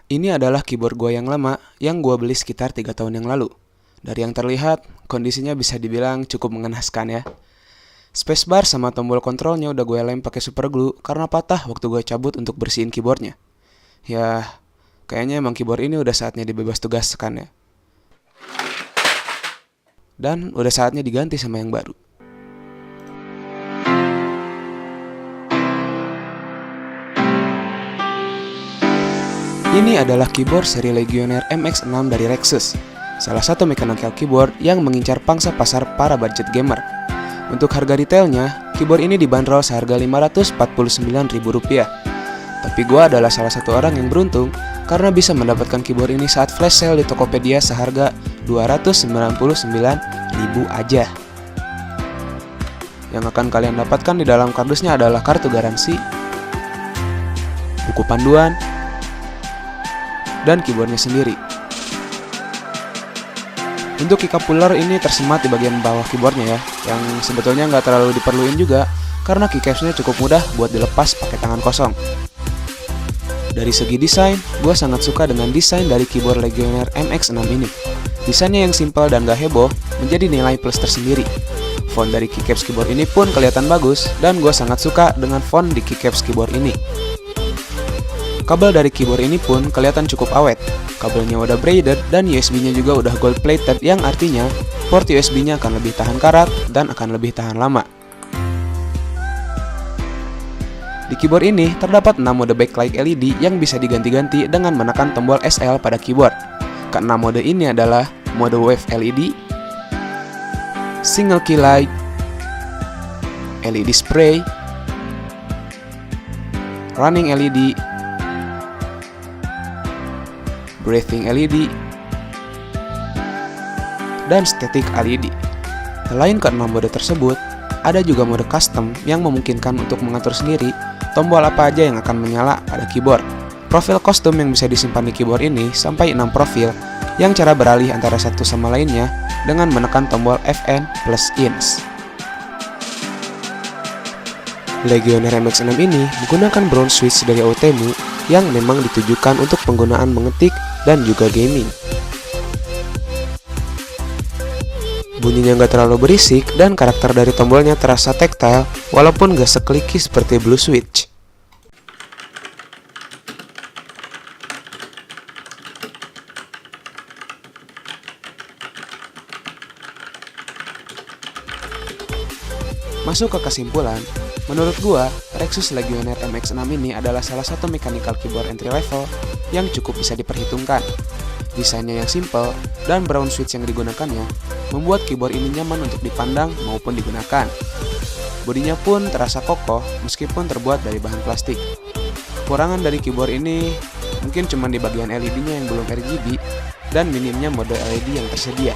Ini adalah keyboard gue yang lama yang gue beli sekitar 3 tahun yang lalu. Dari yang terlihat, kondisinya bisa dibilang cukup mengenaskan ya. Spacebar sama tombol kontrolnya udah gue lem pakai super glue karena patah waktu gue cabut untuk bersihin keyboardnya. Ya, kayaknya emang keyboard ini udah saatnya dibebas tugaskan ya. Dan udah saatnya diganti sama yang baru. Ini adalah keyboard seri Legionnaire MX6 dari Rexus, salah satu mechanical keyboard yang mengincar pangsa pasar para budget gamer. Untuk harga retailnya, keyboard ini dibanderol seharga Rp549.000. Tapi gue adalah salah satu orang yang beruntung karena bisa mendapatkan keyboard ini saat flash sale di Tokopedia seharga Rp299.000 aja. Yang akan kalian dapatkan di dalam kardusnya adalah kartu garansi, buku panduan, dan keyboardnya sendiri. Untuk keycap puller ini tersemat di bagian bawah keyboardnya ya, yang sebetulnya nggak terlalu diperluin juga karena keycapsnya cukup mudah buat dilepas pakai tangan kosong. Dari segi desain, gue sangat suka dengan desain dari keyboard Legionnaire MX6 ini. Desainnya yang simpel dan gak heboh menjadi nilai plus tersendiri. Font dari keycaps keyboard ini pun kelihatan bagus dan gue sangat suka dengan font di keycaps keyboard ini. Kabel dari keyboard ini pun kelihatan cukup awet. Kabelnya udah braided dan USB-nya juga udah gold plated yang artinya port USB-nya akan lebih tahan karat dan akan lebih tahan lama. Di keyboard ini terdapat 6 mode backlight LED yang bisa diganti-ganti dengan menekan tombol SL pada keyboard. Keenam mode ini adalah mode wave LED, single key light, LED spray, running LED, breathing LED, dan static LED. Selain keenam mode tersebut, ada juga mode custom yang memungkinkan untuk mengatur sendiri tombol apa aja yang akan menyala pada keyboard. Profil custom yang bisa disimpan di keyboard ini sampai 6 profil yang cara beralih antara satu sama lainnya dengan menekan tombol Fn plus ins. Legionnaire MX6 ini menggunakan brown switch dari Outemu yang memang ditujukan untuk penggunaan mengetik dan juga gaming. Bunyinya nggak terlalu berisik dan karakter dari tombolnya terasa tactile walaupun nggak sekliki seperti Blue Switch. Masuk ke kesimpulan, menurut gua, Rexus Legionnaire MX6 ini adalah salah satu mechanical keyboard entry level yang cukup bisa diperhitungkan. Desainnya yang simple dan brown switch yang digunakannya membuat keyboard ini nyaman untuk dipandang maupun digunakan. Bodinya pun terasa kokoh meskipun terbuat dari bahan plastik. Kekurangan dari keyboard ini mungkin cuma di bagian LED-nya yang belum RGB dan minimnya mode LED yang tersedia.